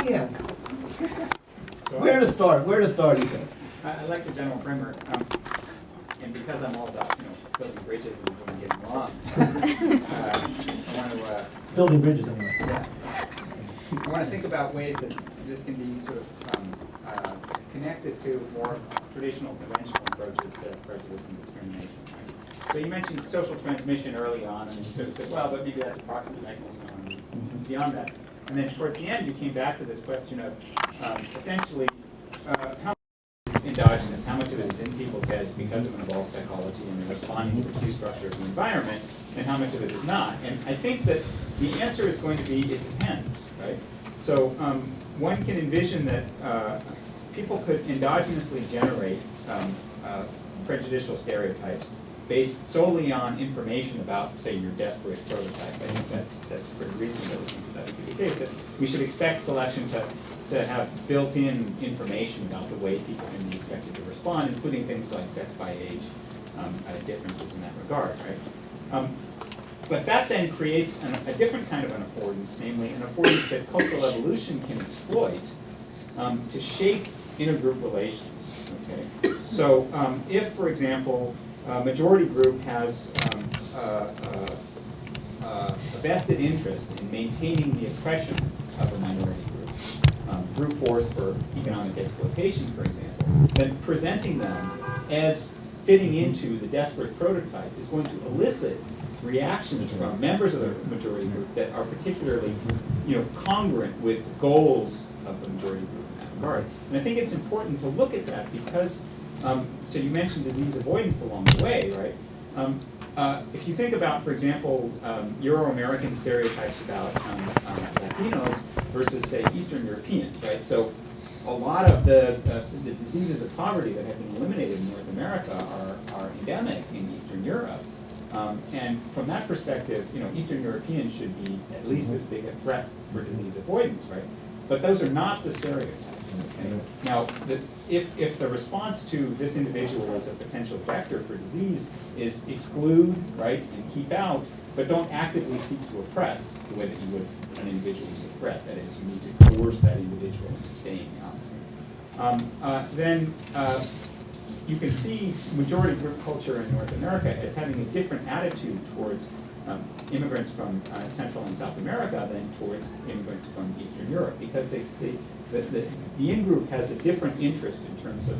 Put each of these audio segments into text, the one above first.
begin? Where to start? Where to start, you think? I like the general framework, and because I'm all about building bridges and everyone getting along, I want to Building bridges, anyway. yeah, I want to think about ways that this can be sort of connected to more traditional conventional approaches to prejudice and discrimination. Right? So you mentioned social transmission early on, and you sort of said, well, but maybe that's a proximate mechanism beyond that. And then towards the end, you came back to this question of essentially how much is endogenous, how much of it is in people's heads because of an evolved psychology and they're responding to the cue structure of the environment, and how much of it is not. And I think that the answer is going to be it depends, right? So one can envision that people could endogenously generate prejudicial stereotypes based solely on information about, say, your desperate prototype. I think that's pretty reasonable. That would be the case. That we should expect selection to have built-in information about the way people can be expected to respond, including things like sex by age, differences in that regard, right? But that then creates a different kind of an affordance, namely an affordance that cultural evolution can exploit to shape intergroup relations. Okay, so if, for example, a majority group has a vested interest in maintaining the oppression of a minority group, brute force for economic exploitation, for example, then presenting them as fitting into the desperate prototype is going to elicit reactions from members of the majority group that are particularly, congruent with the goals of the majority group in that regard. And I think it's important to look at that because, so you mentioned disease avoidance along the way, right? If you think about, for example, Euro-American stereotypes about Latinos versus, say, Eastern Europeans, right? So a lot of the diseases of poverty that have been eliminated in North America are endemic in Eastern Europe. And from that perspective, Eastern Europeans should be at least as big a threat for disease avoidance, right? But those are not the stereotypes. Okay? Now, if the response to this individual as a potential vector for disease is exclude, right, and keep out, but don't actively seek to oppress the way that you would an individual who's a threat, that is, you need to coerce that individual into staying out. Then you can see majority group culture in North America as having a different attitude towards immigrants from Central and South America than towards immigrants from Eastern Europe, because the in-group has a different interest in terms of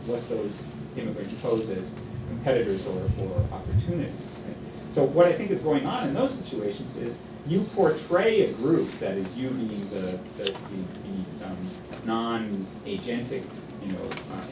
what those immigrants pose as competitors or opportunities. Right? So what I think is going on in those situations is you portray a group that is you being the non-agentic,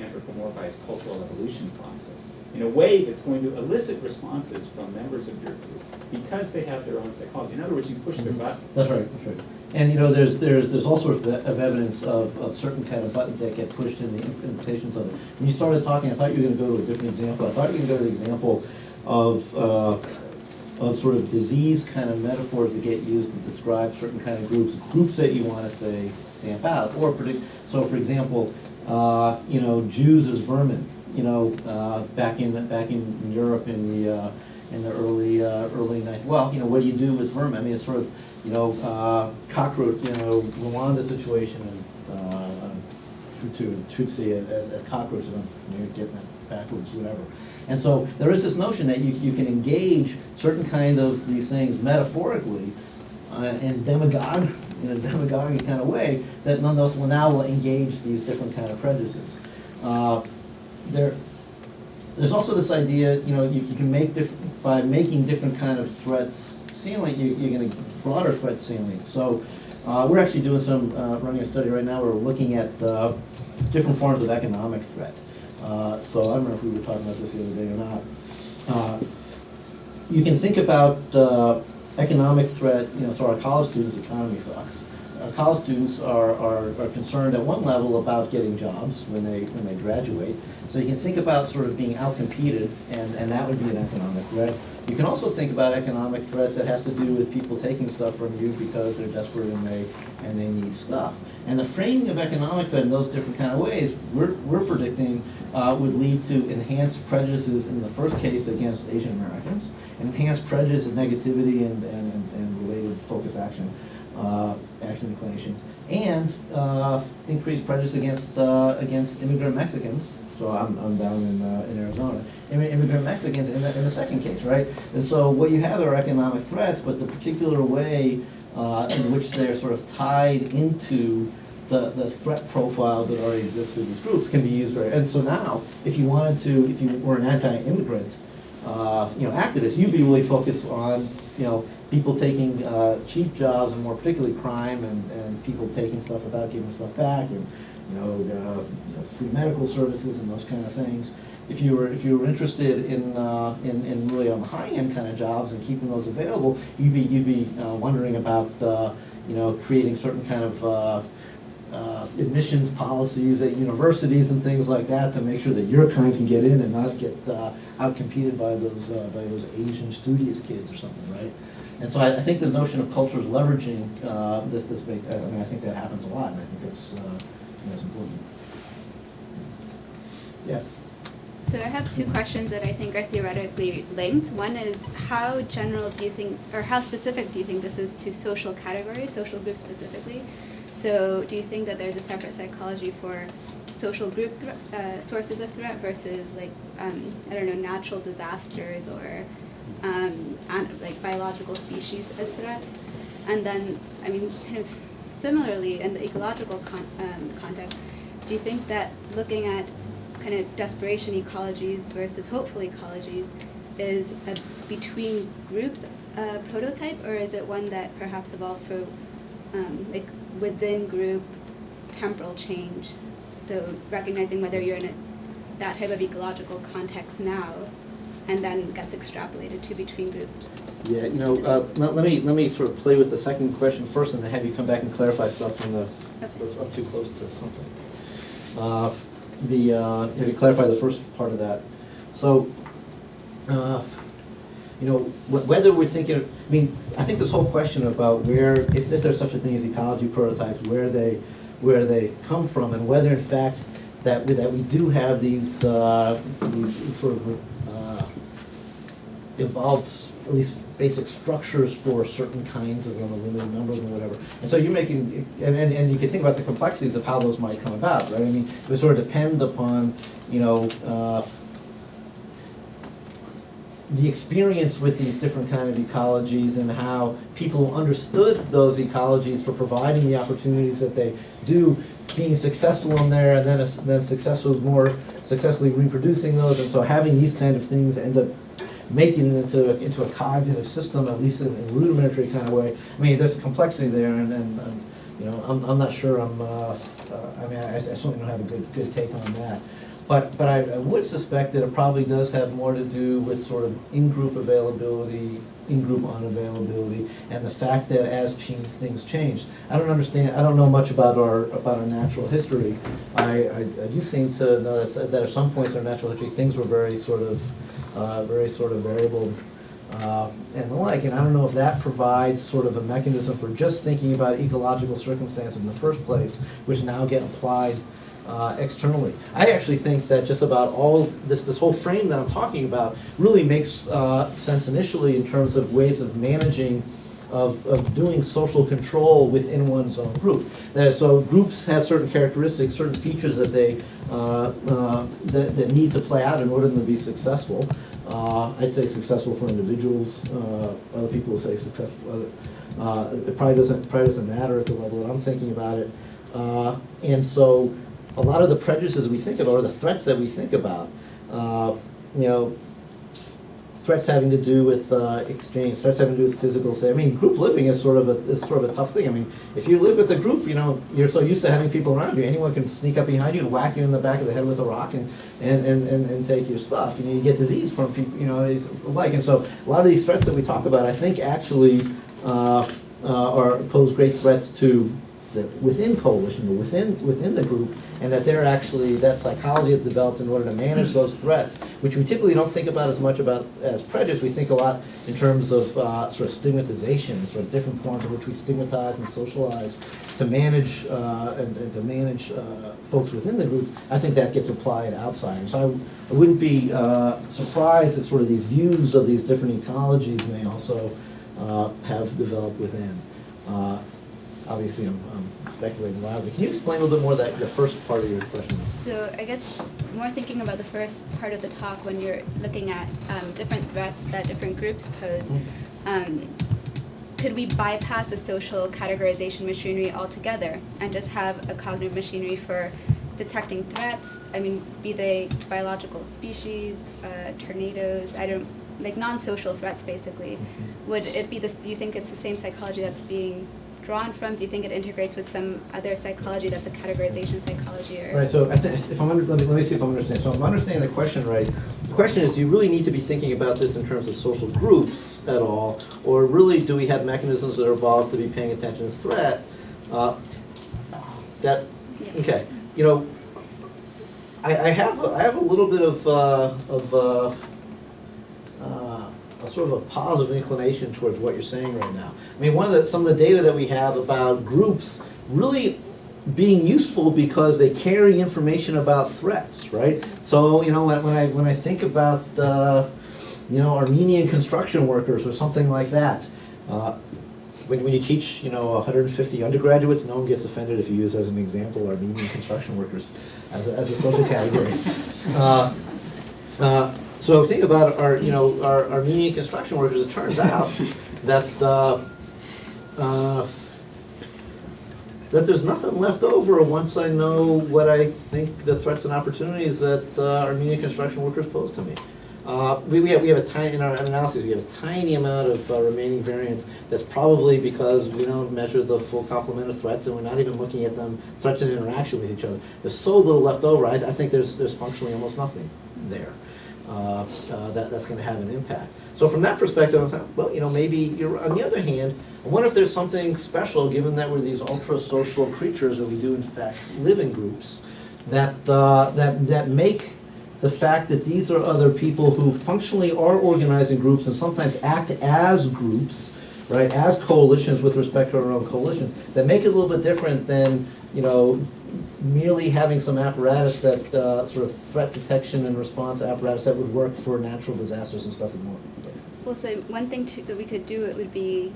anthropomorphized cultural evolution process in a way that's going to elicit responses from members of your group because they have their own psychology. In other words, you push their button. That's right. That's right. And there's all sorts of evidence of certain kind of buttons that get pushed in the implications of it. When you started talking, I thought you were going to go to a different example. I thought you were going to go to the example of sort of disease kind of metaphors that get used to describe certain kind of groups that you want to say stamp out or predict. So, for example, Jews as vermin. Back in Europe in the early 90s. Well, what do you do with vermin? I mean, it's sort of cockroach, Rwanda situation, and Tutsi as cockroaches. I'm getting it backwards, whatever. And so there is this notion that you can engage certain kind of these things metaphorically in demagogue, in a demagogic kind of way that nonetheless will engage these different kind of prejudices. There's also this idea, you can make by making different kind of threats salient, you're going to broader threats salient. So we're actually doing running a study right now where we're looking at different forms of economic threat. So I don't know if we were talking about this the other day or not. You can think about economic threat, so our college students' economy sucks. College students are concerned at one level about getting jobs when they graduate. So you can think about sort of being outcompeted, and that would be an economic threat. You can also think about economic threat that has to do with people taking stuff from you because they're desperate and they need stuff. And the framing of economic threat in those different kind of ways, we're predicting would lead to enhanced prejudices in the first case against Asian Americans, and enhanced prejudice and negativity and related focus action action inclinations, and increased prejudice against immigrant Mexicans. So I'm down in Arizona. Immigrant Mexicans in the second case, right? And so what you have are economic threats, but the particular way in which they're sort of tied into the threat profiles that already exist for these groups can be used very. And so now, if you were an anti-immigrant, activist, you'd be really focused on, people taking cheap jobs, and more particularly crime, and people taking stuff without giving stuff back, and free medical services and those kind of things. If you were interested in really on the high end kind of jobs and keeping those available, you'd be wondering about creating certain kind of admissions policies at universities and things like that to make sure that your kind can get in and not get outcompeted by those Asian studious kids or something, right? And so I think the notion of cultures leveraging this big, I think that happens a lot, and I think that's important. Yeah. So I have two questions that I think are theoretically linked. One is, how general do you think, or how specific do you think this is to social categories, social groups specifically? So do you think that there's a separate psychology for social group sources of threat versus natural disasters or like biological species as threats? And then, kind of similarly in the ecological context, do you think that looking at kind of desperation ecologies versus hopeful ecologies is a between groups prototype, or is it one that perhaps evolved for within group temporal change? So recognizing whether you're in that type of ecological context now, and then gets extrapolated to between groups. Yeah, let me sort of play with the second question first, and then have you come back and clarify stuff from that's up too close to something. Have you clarify the first part of that? So, whether we're thinking, I think this whole question about where, if there's such a thing as ecology prototypes, where they come from, and whether in fact that we do have these sort of evolved, at least basic structures for certain kinds of limited numbers and whatever. And so you're making, and you can think about the complexities of how those might come about, right? It would sort of depend upon, the experience with these different kind of ecologies and how people understood those ecologies for providing the opportunities that they do, being successful in there, and then more successfully reproducing those, and so having these kind of things end up making it into a cognitive system, at least in a rudimentary kind of way. There's a complexity there, and I'm not sure I certainly don't have a good take on that. But I would suspect that it probably does have more to do with sort of in-group availability, in-group unavailability, and the fact that as things change. I don't know much about our natural history. I do seem to know that at some point in our natural history, things were very sort of variable and the like, and I don't know if that provides sort of a mechanism for just thinking about ecological circumstances in the first place, which now get applied externally. I actually think that just about all this whole frame that I'm talking about really makes sense initially in terms of ways of managing, of doing social control within one's own group. So groups have certain characteristics, certain features that they that need to play out in order to be successful. I'd say successful for individuals. Other people will say successful. It probably doesn't matter at the level that I'm thinking about it. And so a lot of the prejudices we think about, or the threats that we think about, threats having to do with exchange, threats having to do with physical safety. Group living is sort of a tough thing. If you live with a group, you're so used to having people around you. Anyone can sneak up behind you and whack you in the back of the head with a rock and take your stuff. You get disease from people, alike. And so a lot of these threats that we talk about, I think, actually pose great threats to within coalition or within the group, and that they're actually, that psychology is developed in order to manage those threats, which we typically don't think about as much about as prejudice. We think a lot in terms of sort of stigmatization, sort of different forms in which we stigmatize and socialize to manage and to manage folks within the groups. I think that gets applied outside. And so I wouldn't be surprised if sort of these views of these different ecologies may also have developed within. obviously I'm speculating wildly. Can you explain a little bit more the first part of your question? So I guess more thinking about the first part of the talk when you're looking at different threats that different groups pose, could we bypass the social categorization machinery altogether and just have a cognitive machinery for detecting threats? I mean, be they biological species, tornadoes, like non-social threats basically. Would it be this, do you think it's the same psychology that's being drawn from? Do you think it integrates with some other psychology that's a categorization psychology? Or? Right, so I think if I'm let me see if I'm understanding. So if I'm understanding the question right. The question is, do you really need to be thinking about this in terms of social groups at all, or really do we have mechanisms that are evolved to be paying attention to threat? Okay, you know, I have a little bit of a sort of a positive inclination towards what you're saying right now. I mean, some of the data that we have about groups really being useful because they carry information about threats, right? So, you know, when I think about you know, Armenian construction workers or something like that, when you teach, you know, 150 undergraduates, no one gets offended if you use as an example Armenian construction workers as a social category. So think about our Armenian construction workers. It turns out that that there's nothing left over once I know what I think the threats and opportunities that Armenian construction workers pose to me. We have a tiny, in our analysis, we have a tiny amount of remaining variance. That's probably because we don't measure the full complement of threats, and we're not even looking at them threats in interaction with each other. There's so little left over. I think there's functionally almost nothing there. That's going to have an impact. So from that perspective, I'm saying, well, you know, maybe you're, on the other hand, I wonder if there's something special, given that we're these ultra-social creatures, that we do in fact live in groups, that make the fact that these are other people who functionally are organized in groups and sometimes act as groups, right, as coalitions with respect to our own coalitions, that make it a little bit different than, you know, merely having some apparatus that sort of threat detection and response apparatus that would work for natural disasters and stuff and more. Well, so one thing that we could do, it would be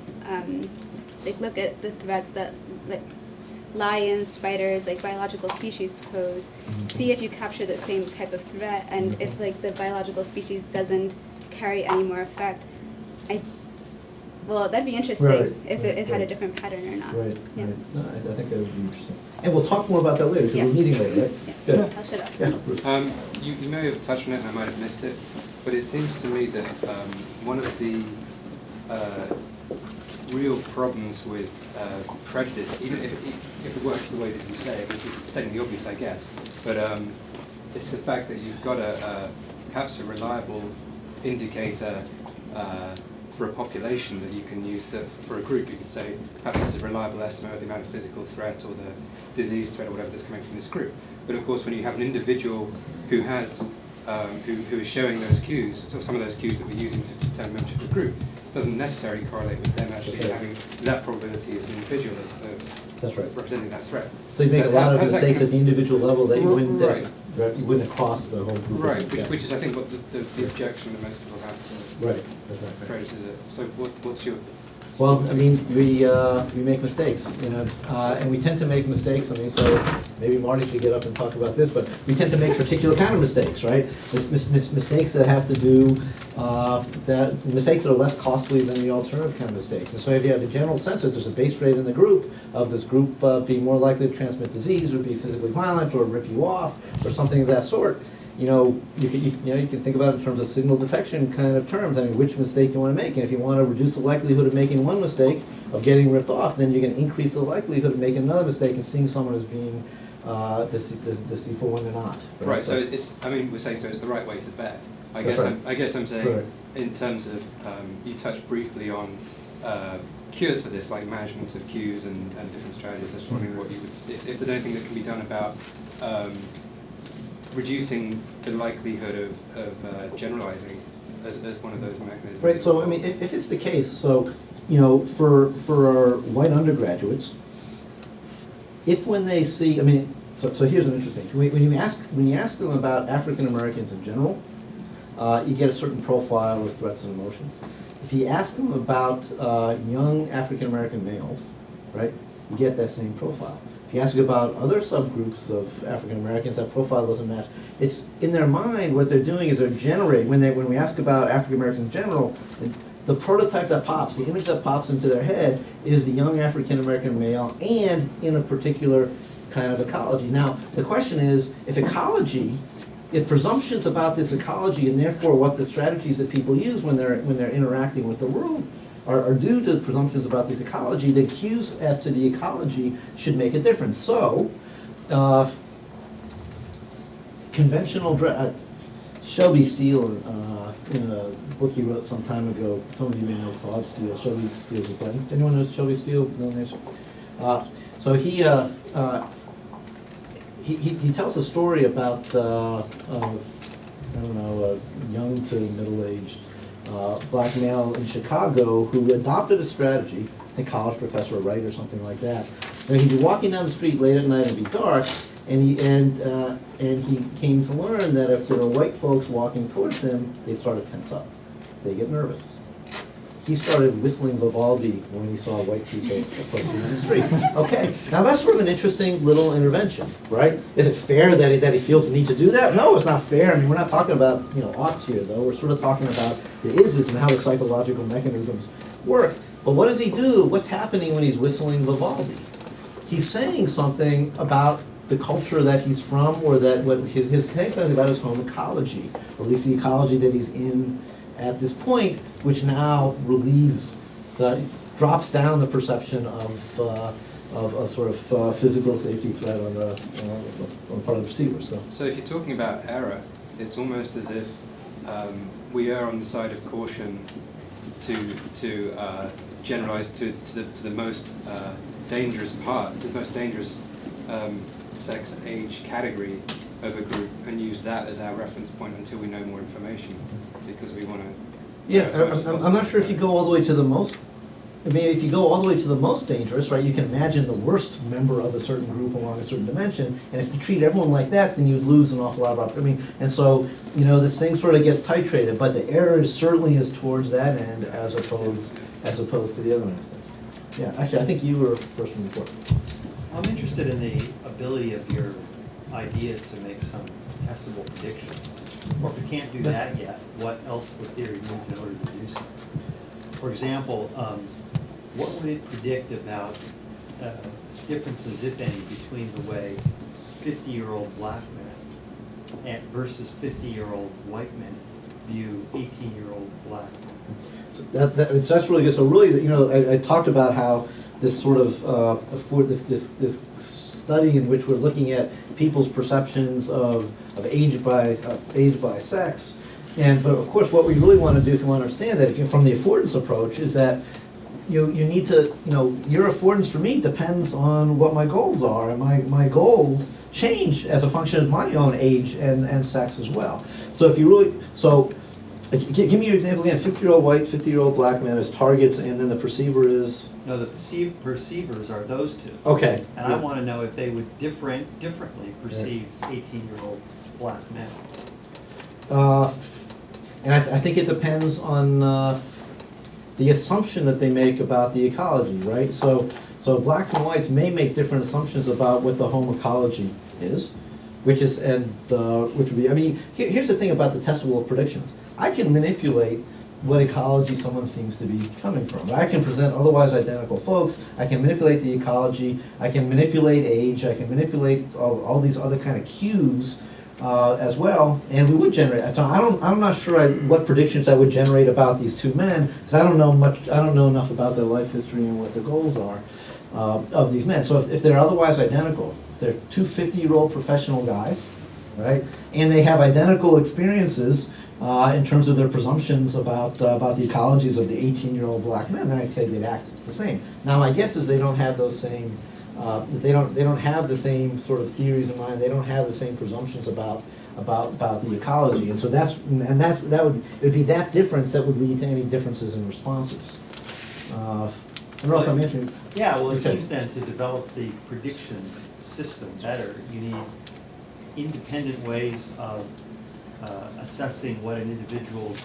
like look at the threats that like lions, spiders, like biological species pose. See if you capture the same type of threat, and if like the biological species doesn't carry any more effect, well, that'd be interesting if it had a different pattern or not. Right, Yeah. right. No, I think that would be interesting. And we'll talk more about that later, because Yeah. we're meeting later, right? Yeah. Good. I'll shut up. Yeah. You may have touched on it and I might have missed it, but it seems to me that one of the real problems with prejudice, even if it works the way that you say, this is stating the obvious, I guess, but it's the fact that you've got perhaps a reliable indicator for a population that you can use, that for a group you could say, perhaps it's a reliable estimate of the amount of physical threat or the disease threat or whatever that's coming from this group. But of course when you have an individual who has, who is showing those cues, so some of those cues that we're using to determine membership of a group, doesn't necessarily correlate with them actually having that probability as an individual That's right. representing that threat. So you make a lot of mistakes at the individual level that you wouldn't, Right. You wouldn't across the whole group. Right, Yeah. which is I think what the objection that most people have to Right, that's right. prejudice. So what's your... Well, I mean, we make mistakes, you know, and we tend to make mistakes. I mean, so maybe Marty should get up and talk about this, but we tend to make particular kind of mistakes, right? Mistakes that have to do mistakes that are less costly than the alternative kind of mistakes. And so if you have a general sense that there's a base rate in the group of this group being more likely to transmit disease or be physically violent or rip you off or something of that sort, you know, you can think about it in terms of signal detection kind of terms. I mean, which mistake you want to make, and if you want to reduce the likelihood of making one mistake of getting ripped off, then you can increase the likelihood of making another mistake and seeing someone as being deceitful when they're not. Right. So it's. I mean, we're saying so. It's the right way to bet. I guess I'm saying Correct. in terms of you touched briefly on cures for this, like management of cues and different strategies. I was wondering what you would, if there's anything that can be done about reducing the likelihood of generalizing as one of those mechanisms. Right, so I mean, if it's the case, so, you know, for our white undergraduates, if when they see, I mean, so here's an interesting thing. When you ask them about African Americans in general, you get a certain profile of threats and emotions. If you ask them about young African American males, right, you get that same profile. If you ask about other subgroups of African Americans, that profile doesn't match. It's in their mind, what they're doing is they're generating, when we ask about African Americans in general, the prototype that pops, the image that pops into their head is the young African American male and in a particular kind of ecology. Now, the question is, if presumptions about this ecology and therefore what the strategies that people use when they're interacting with the world are due to presumptions about this ecology, the cues as to the ecology should make a difference. So, conventional Shelby Steele, in a book he wrote some time ago, some of you may know Claude Steele. Shelby Steele's a friend. Anyone knows Shelby Steele? No names? So he tells a story about I don't know, a young to middle-aged black male in Chicago who adopted a strategy. I think college professor, right, or something like that. And he'd be walking down the street late at night and it'd be dark, and he came to learn that if there were white folks walking towards him, they start to tense up. They get nervous. He started whistling Vivaldi when he saw white people approaching in the street. Okay, now that's sort of an interesting little intervention, right? Is it fair that he feels the need to do that? No, it's not fair. I mean, we're not talking about oughts here, though. We're sort of talking about the ises and how the psychological mechanisms work. But what does he do? What's happening when he's whistling Vivaldi? He's saying something about the culture that he's from, or that he's saying something about his home ecology, or at least the ecology that he's in at this point, which now drops down the perception of a sort of physical safety threat on the part of the perceiver. So if you're talking about error, it's almost as if we are on the side of caution to generalize to the most dangerous part, the most dangerous sex age category of a group, and use that as our reference point until we know more information, because we want to. Yeah, I'm not sure if you go all the way to the most. I mean, if you go all the way to the most dangerous, right? You can imagine the worst member of a certain group along a certain dimension, and if you treat everyone like that, then you'd lose an awful lot of. And so this thing sort of gets titrated, but the error certainly is towards that end as opposed to the other end. Yeah, actually, I think you were first one before. I'm interested in the ability of your ideas to make some testable predictions. Or if you can't do that yet, what else the theory needs in order to do so? For example, what would it predict about differences, if any, between the way 50-year-old black men versus 50-year-old white men view 18-year-old black men? So that's really good. So really, I talked about how this sort of this study in which we're looking at people's perceptions of age by sex, but of course what we really want to do, if you want to understand that, if you're from the affordance approach, is that you need to your affordance for me depends on what my goals are, and my goals change as a function of my own age and sex as well. So if you give me your example again. 50-year-old white, 50-year-old black men as targets, and then the perceiver is. No, the perceivers are those two. Okay. And I want to know if they would differently perceive 18-year-old black men. And I think it depends on the assumption that they make about the ecology, right? So blacks and whites may make different assumptions about what the home ecology is, which would be. I mean, here's the thing about the testable predictions. I can manipulate what ecology someone seems to be coming from. I can present otherwise identical folks. I can manipulate the ecology. I can manipulate age. I can manipulate all these other kind of cues as well, and we would generate. So I'm not sure what predictions I would generate about these two men, because I don't know much. I don't know enough about their life history and what their goals are of these men. So if they're otherwise identical, if they're two 50-year-old professional guys, right, and they have identical experiences in terms of their presumptions about the ecologies of the 18-year-old black men, then I'd say they'd act the same. Now my guess is they don't have those same. They don't have the same sort of theories in mind. They don't have the same presumptions about the ecology, and so it would be that difference that would lead to any differences in responses. I don't know if I'm answering. Yeah, well, it seems then to develop the prediction system better, you need independent ways of assessing what an individual's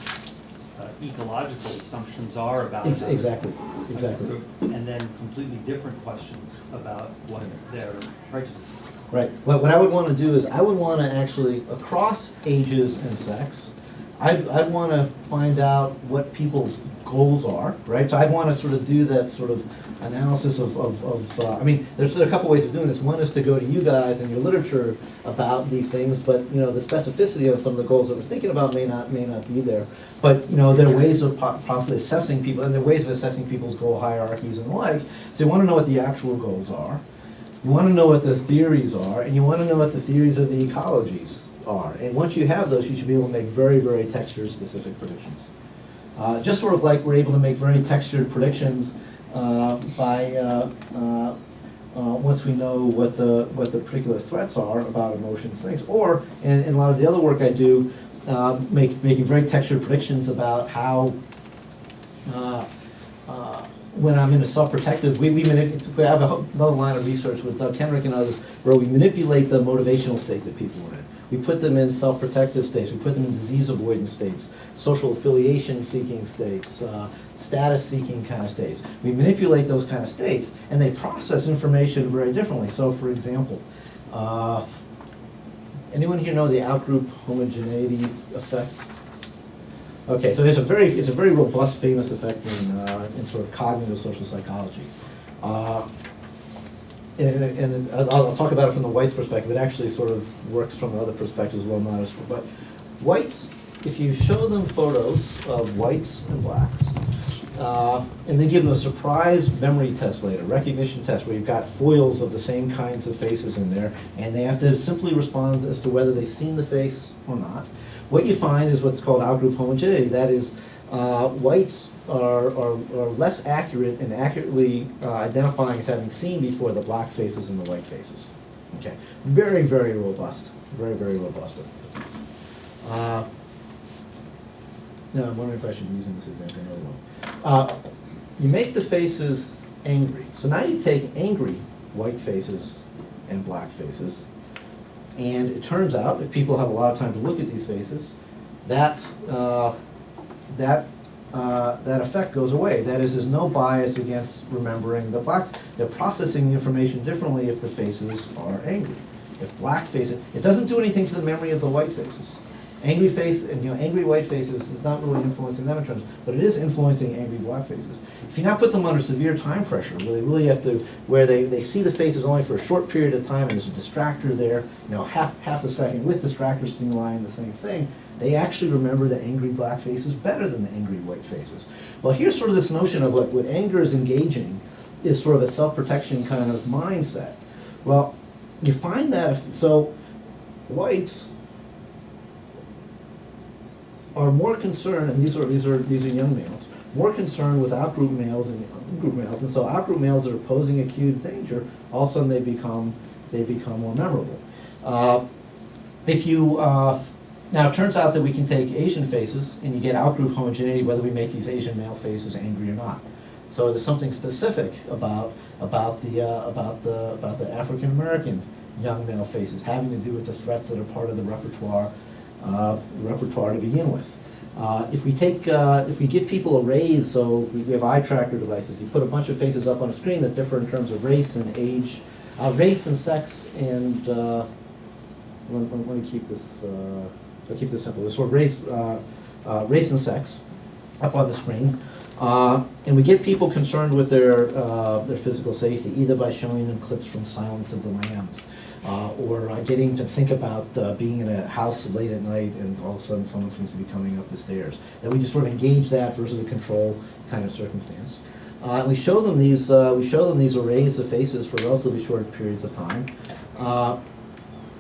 ecological assumptions are about another Exactly, exactly. group, and then completely different questions about what their prejudices are. Right. What I would want to do is I would want to actually, across ages and sex, I'd want to find out what people's goals are, right? So I'd want to sort of do that sort of analysis of I mean, there's a couple ways of doing this. One is to go to you guys and your literature about these things, but you know, the specificity of some of the goals that we're thinking about may not be there. But you know, there are ways of possibly assessing people, and there are ways of assessing people's goal hierarchies and the like. So you want to know what the actual goals are. You want to know what the theories are, and you want to know what the theories of the ecologies are. And once you have those, you should be able to make very, very texture-specific predictions. Just sort of like we're able to make very textured predictions once we know what the particular threats are about emotions, things. Or, in a lot of the other work I do, making very textured predictions about how when I'm in a self-protective, we have another line of research with Doug Kenrick and others where we manipulate the motivational state that people are in. We put them in self-protective states, we put them in disease avoidance states, social affiliation seeking states, status seeking kind of states. We manipulate those kind of states and they process information very differently. So for example, anyone here know the outgroup homogeneity effect? Okay, so it's a very robust, famous effect in sort of cognitive social psychology. And I'll talk about it from the whites' perspective. It actually sort of works from other perspectives as well, not as, but whites, if you show them photos of whites and blacks, and then give them a surprise memory test later, recognition test, where you've got foils of the same kinds of faces in there, and they have to simply respond as to whether they've seen the face or not. What you find is what's called outgroup homogeneity. That is, whites are less accurate in accurately identifying as having seen before the black faces and the white faces. Okay, very, very robust, very, very robust. Now I'm wondering if I should be using this example another one. You make the faces angry. So now you take angry white faces and black faces, and it turns out, if people have a lot of time to look at these faces, that effect goes away. That is, there's no bias against remembering the blacks. They're processing the information differently if the faces are angry. If black faces, it doesn't do anything to the memory of the white faces. Angry face and angry white faces is not really influencing them in terms, but it is influencing angry black faces. If you now put them under severe time pressure, where they really have to, where they see the faces only for a short period of time, and there's a distractor there, half a second with distractor stimuli and the same thing, they actually remember the angry black faces better than the angry white faces. Well, here's sort of this notion of what anger is engaging is sort of a self-protection kind of mindset. Well, you find that so whites are more concerned, and these are young males, more concerned with outgroup males and in-group males, and so outgroup males that are posing acute danger, all of a sudden they become more memorable. Now it turns out that we can take Asian faces and you get outgroup homogeneity whether we make these Asian male faces angry or not. So there's something specific about the African American young male faces having to do with the threats that are part of the repertoire to begin with. If we give people a raise, so we have eye tracker devices, you put a bunch of faces up on a screen that differ in terms of race and age, race and sex, and let me keep this. I'll keep this simple. This sort of race and sex up on the screen, and we get people concerned with their physical safety either by showing them clips from Silence of the Lambs. Or getting to think about being in a house late at night and all of a sudden someone seems to be coming up the stairs. That we just sort of engage that versus a control kind of circumstance. We show them these arrays of faces for relatively short periods of time.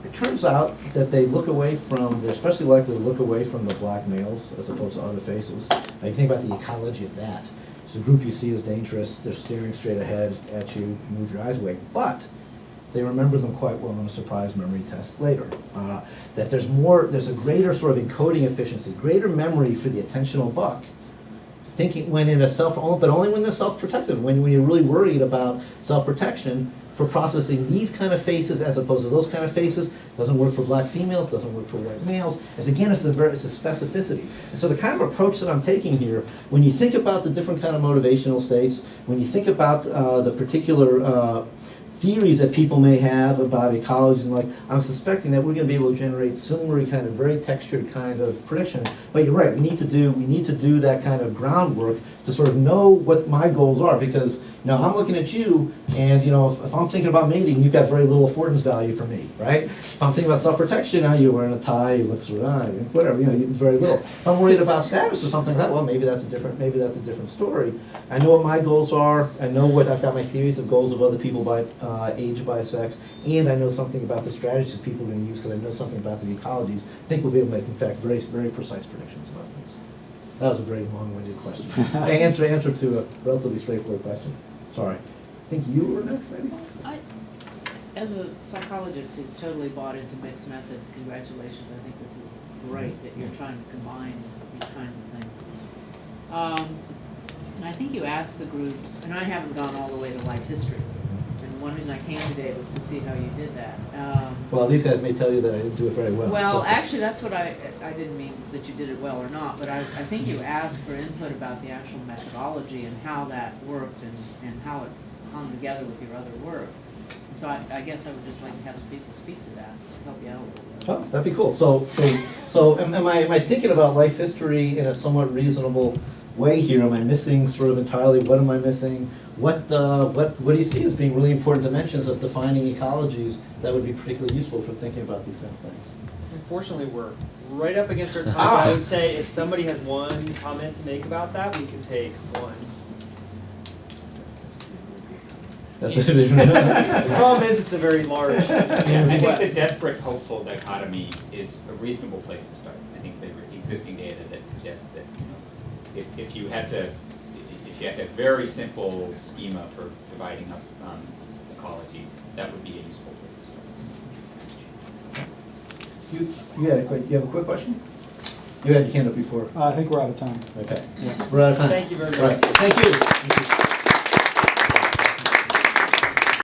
It turns out that they're especially likely to look away from the black males as opposed to other faces. Now you think about the ecology of that. It's a group you see as dangerous, they're staring straight ahead at you, move your eyes away. But they remember them quite well on a surprise memory test later. That there's a greater sort of encoding efficiency, greater memory for the attentional buck thinking when in a but only when they're self-protective, when you're really worried about self-protection for processing these kind of faces as opposed to those kind of faces. Doesn't work for black females, doesn't work for white males. As again, it's the specificity. And so the kind of approach that I'm taking here, when you think about the different kind of motivational states, when you think about the particular theories that people may have about ecologies, and like, I'm suspecting that we're going to be able to generate similar kind of very textured kind of prediction. But you're right, we need to do that kind of groundwork to sort of know what my goals are, because I'm looking at you, and if I'm thinking about mating, you've got very little affordance value for me, right? If I'm thinking about self-protection, now you're wearing a tie, you look around, whatever, very little. If I'm worried about status or something like that, well, maybe that's a different story. I know what my goals are. I know what I've got my theories of goals of other people by age, by sex, and I know something about the strategies people are going to use because I know something about the ecologies. I think we'll be able to make, in fact, very, very precise predictions about this. That was a very long-winded question. answer to a relatively straightforward question. Sorry. I think you were next, maybe? As a psychologist who's totally bought into mixed methods, congratulations. I think this is great that you're trying to combine these kinds of things. And I think you asked the group, and I haven't gone all the way to life history, and one reason I came today was to see how you did that. Well, these guys may tell you that I didn't do it very well. Well, so. Actually, that's what I didn't mean that you did it well or not, but I think you asked for input about the actual methodology and how that worked and how it hung together with your other work. And so I guess I would just like to have some people speak to that, help you out a little bit. Oh, that'd be cool. So am I thinking about life history in a somewhat reasonable way here? Am I missing sort of entirely? What am I missing? What do you see as being really important dimensions of defining ecologies that would be particularly useful for thinking about these kind of things? Unfortunately, we're right up against our time. I would say if somebody has one comment to make about that, we can take one. The problem is it's a very large Yeah, I think the request. desperate hopeful dichotomy is a reasonable place to start. I think the existing data that suggests that if you had to a very simple schema for dividing up ecologies, that would be a useful place to start. You have a quick question? You had your hand up before. I think we're out of time. Okay. We're out of time. Thank you very much. All right. Thank you.